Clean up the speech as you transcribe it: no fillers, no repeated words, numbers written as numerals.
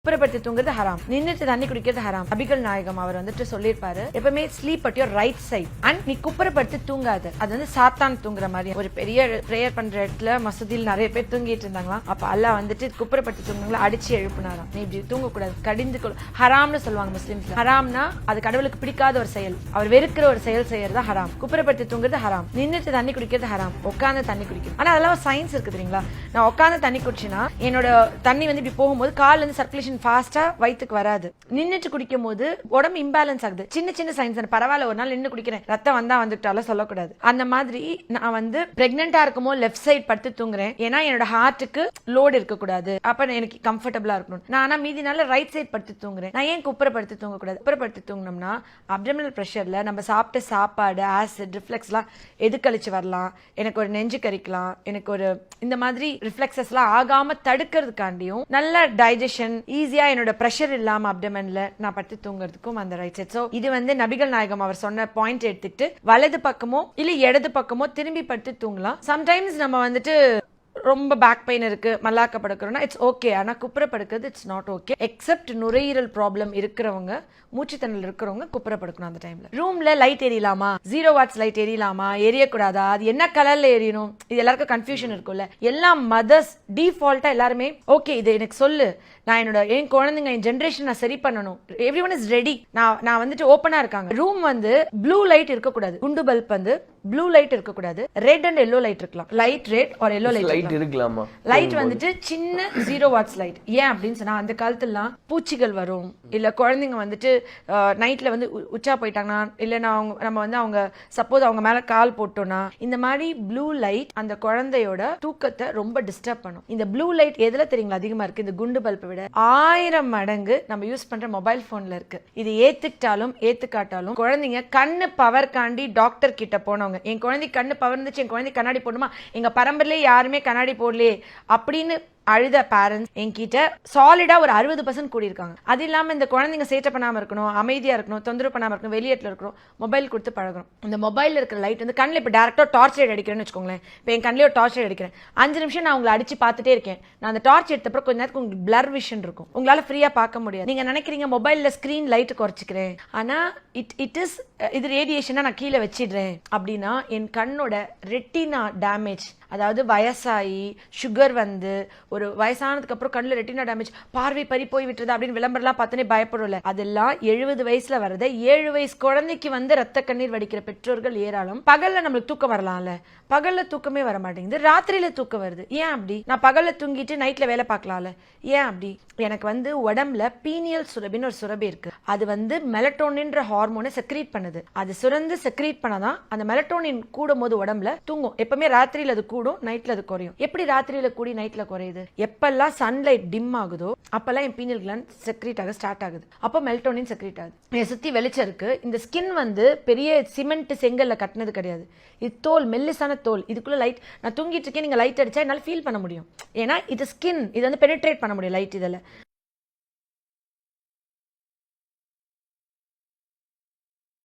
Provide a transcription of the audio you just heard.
குப்புறப்படுத்தி தூங்குறது ஹராம், நின்னுட்டு தண்ணி குடிக்கிறது ஹராம். நபிகள் நாயகம் அவர் வந்துட்டு சொல்லியிருப்பாரு, எப்பவுமே sleep at your right side and நீ குப்புறப்படுத்தி தூங்காது. அது வந்து சாத்தான் தூங்குற மாதிரி. ஒரு பெரிய பிரேயர் பண்ற இடத்துல மசூதியில் நிறைய பேர் தூங்கிட்டு இருந்தாங்களாம். அப்ப அல்லாஹ் வந்துட்டு குப்புறப்படுத்தி தூங்குங்களா அடிச்சு எழுப்பினாராம், நீ இப்படி தூங்கக்கூடாது, கடிந்து கொள். ஹராம்னு சொல்லுவாங்க முஸ்லிம்ஸ்ல. ஹராம்னா அது கடவுளுக்கு பிடிக்காத ஒரு செயல், அவர் வெறுக்கிற ஒரு செயல் செய்யறது ஹராம். குப்புறப்படுத்தி தூங்குறது ஹராம், நின்னுட்டு தண்ணி குடிக்கிறது ஹராம், உட்காந்து தண்ணி குடிக்கிறது. ஆனா அதெல்லாம் சயின்ஸ் இருக்கு தெரியுங்களா? நான் உட்காந்து தண்ணி குடிச்சுன்னா என்னோட தண்ணி வந்து இப்படி போகும்போது கால்ல இருந்து சர்க்குலேஷன் ஃபாஸ்டா வயிற்றுக்கு வராது. நின்னுட்டு குடிக்கும் போது உடம்பு இம்பேலன்ஸ் ஆகுது. சின்ன சின்ன சயின்ஸ். பரவாயில்ல, ஒரு நாள் நின்று குடிக்கிறேன், ரத்தம் வந்தா வந்துட்டாலும் சொல்லக்கூடாது. அந்த மாதிரி நான் வந்து பிரெக்னெண்டா இருக்குமோ லெஃப்ட் சைட் படுத்து தூங்குறேன், ஏன்னா என்னோட ஹார்ட்டுக்கு லோடு இருக்கக்கூடாது, அப்ப எனக்கு கம்ஃபர்டபுளா இருக்கணும். நான் ஆனா மீதி நாள் ரைட் சைட் படுத்து தூங்குறேன். நான் ஏன் குப்புறப்படுத்தி தூங்கக்கூடாது? குப்புறப்படுத்தி தூங்கினோம்னா அப்டமினல் பிரஷர்ல நம்ம சாப்பிட்ட சாப்பாடு ஆசிட் ரிஃப்ளெக்ஸ்லாம் எதுக்கழிச்சு வரலாம், எனக்கு ஒரு நெஞ்சு கறிக்கலாம், எனக்கு ஒரு இந்த மாதிரி ரிஃப்ளெக்ஸஸ்லாம் ஆகாம தடுக்கிறதுக்காண்டியும் நல்ல டைஜஷன் ஈஸியா என்னோட பிரஷர் இல்லாம அப்டமன்ல நான் படுத்து தூங்குறதுக்கும் அந்த ரைட் சைட். சோ இது வந்து நபிகள் நாயகம் அவர் சொன்ன பாயிண்ட் எடுத்துட்டு வலது பக்கமோ இல்ல இடது பக்கமோ திரும்பி படுத்து தூங்கலாம். சம்டைம்ஸ் நம்ம வந்துட்டு ரொம்ப பேக் பெயின் இருக்கு, மல்லாக்க படுக்கிறோம்னா இட்ஸ் ஓகே. ஆனா குப்புற படுக்கிறது இட்ஸ் நாட் ஓகே. எக்ஸப்ட் நுரையீரல் ப்ராப்ளம் இருக்கிறவங்க, மூச்சுத்தண்ணல் இருக்கிறவங்க குப்புற படுக்கணும். அந்த டைம்ல ரூம்ல லைட் எரியலாமா, 0 வாட்ஸ் லைட் எரியலாமா, எரியக்கூடாதா, அது என்ன கலர்ல எரியணும், இது எல்லாருக்கும் கன்ஃபியூஷன் இருக்கும்ல. எல்லாம் மதர்ஸ் டிஃபால்ட்டா எல்லாருமே ஓகே இது எனக்கு சொல்லு, நான் என்னோட என் குழந்தைங்க என் ஜென்ரேஷன் நான் சரி பண்ணணும், எவ்ரி ஒன் இஸ் ரெடி, நான் வந்துட்டு ஓப்பனா இருக்காங்க. ரூம் வந்து ப்ளூ லைட் இருக்கக்கூடாது, குண்டு பல்ப் வந்து ப்ளூ லைட் இருக்கக்கூடாது, ரெட் அண்ட் எல்லோ லைட் இருக்கலாம். Light red R yellow light இருக்கலாமா? லைட் வந்துட்டு சின்ன 0 வாட்ஸ் லைட். ஏன் அப்படின்னு சொன்னா அந்த காலத்துலாம் பூச்சிகள் வரும், இல்ல குழந்தைங்க வந்துட்டு நைட்ல வந்து உச்சா போயிட்டாங்கன்னா, இல்லைன்னா நம்ம வந்து அவங்க சப்போஸ் அவங்க மேல கால் போட்டோம்னா இந்த மாதிரி ப்ளூ லைட் அந்த குழந்தையோட தூக்கத்தை ரொம்ப டிஸ்டர்ப் பண்ணும். இந்த ப்ளூ லைட் எதுல தெரியுங்களா அதிகமா இருக்கு? இந்த குண்டு பல்பை விட 1000 மடங்கு நம்ம யூஸ் பண்ற மொபைல் போன்ல இருக்கு. இது ஏத்துக்கிட்டாலும் ஏத்துக்காட்டாலும் குழந்தைங்க கண்ணு பவர் காண்டி டாக்டர் கிட்ட போனவங்க, என் குழந்தை கண்ணு பவர் இருந்துச்சு, என் குழந்தை கண்ணாடி போடணுமா, எங்க பரம்பரையிலே யாருமே கண்ணாடி போடலையே அப்படின்னு அழுத பேரண்ட்ஸ் என்கிட்ட சாலிடா ஒரு 60% கூடியிருக்காங்க. அது இல்லாம இந்த குழந்தைங்க சேட்டை பண்ணாம இருக்கணும், அமைதியா இருக்கணும், தொந்தரவு பண்ணாம இருக்கணும், வெளியேட்ல இருக்கணும், மொபைல் கொடுத்து பழகணும். இந்த மொபைல்ல இருக்கிற லைட் வந்து கண்ணில் இப்போ டேரக்டா டார்ச் லைட் அடிக்கிறேன்னு வச்சுக்கோங்களேன். இப்போ என் கண்ணிலே ஒரு டார்ச் லைட் அடிக்கிறேன், 5 நிமிஷம் நான் உங்களை அடிச்சு பார்த்துட்டே இருக்கேன். நான் அந்த டார்ச் எடுத்தப்பறம் கொஞ்ச நேரத்துக்கு உங்களுக்கு பிளர் விஷன் இருக்கும், உங்களால ஃப்ரீயா பார்க்க முடியாது. நீங்க நினைக்கிறீங்க மொபைல்ல ஸ்கிரீன் லைட் குறைச்சிக்கிறேன், ஆனா இது ரேடியேஷனா நான் கீழே வச்சிடுறேன் அப்படின்னா என் கண்ணோட ரெட்டினா டேமேஜ், அதாவது வயசாகி சுகர் வந்து ஒரு வயசானதுக்கு அப்புறம் கண்ணில் ரெட்டினா டேமேஜ், பார்வை பறி போய் விட்டுறது அப்படின்னு விளம்பரம்லாம் பார்த்தோன்னே பயப்படும்ல, அதெல்லாம் 70 வயசுல வரத 7 வயசு குழந்தைக்கு வந்து ரத்த கண்ணீர் வடிக்கிற பெற்றோர்கள் ஏராளம். பகல்ல நம்மளுக்கு தூக்கம் வரலாம்ல, பகல்ல தூக்கமே வர மாட்டேங்குது, ராத்திரியில தூக்கம் வருது. ஏன் அப்படி? நான் பகல்ல தூங்கிட்டு நைட்ல வேலை பார்க்கலாம்ல, ஏன் அப்படி? எனக்கு வந்து உடம்புல பீனியல் சுரபின்னு ஒரு சுரபி இருக்கு, அது வந்து மெலட்டோனின்ற ஹார்மோனை செக்ரீட் பண்ணுது. அது சுரந்து செக்ரீட் பண்ணாதான் அந்த மெலட்டோனின் கூடும் போது உடம்புல தூங்கும். எப்பவுமே ராத்திரியில அது கூடும், நைட்ல அது குறையும். எப்படி ராத்திரியில கூடி நைட்ல குறையுது? எப்பெல்லாம் சன்லைட் டிம் ஆகுதோ அப்பெல்லாம் என் பீனியல் கிளாண்ட் செக்ரீட் ஆக ஸ்டார்ட் ஆகுது, அப்போ மெலட்டோனின் செக்ரீட் ஆகுது. என் சுத்தி வெளிச்சம் இருக்கு. இந்த ஸ்கின் வந்து பெரிய சிமெண்ட் செங்கல்ல கட்டினது கிடையாது, இது தோல், மெல்லிசான தோல். இதுக்குள்ள லைட், நான் தூங்கிட்டு இருக்கேன், நீங்க லைட் அடிச்சா என்னால ஃபீல் பண்ண முடியும், ஏன்னா இது ஸ்கின், இது வந்து பெனிட்ரேட் பண்ண முடியும் லைட். இதில்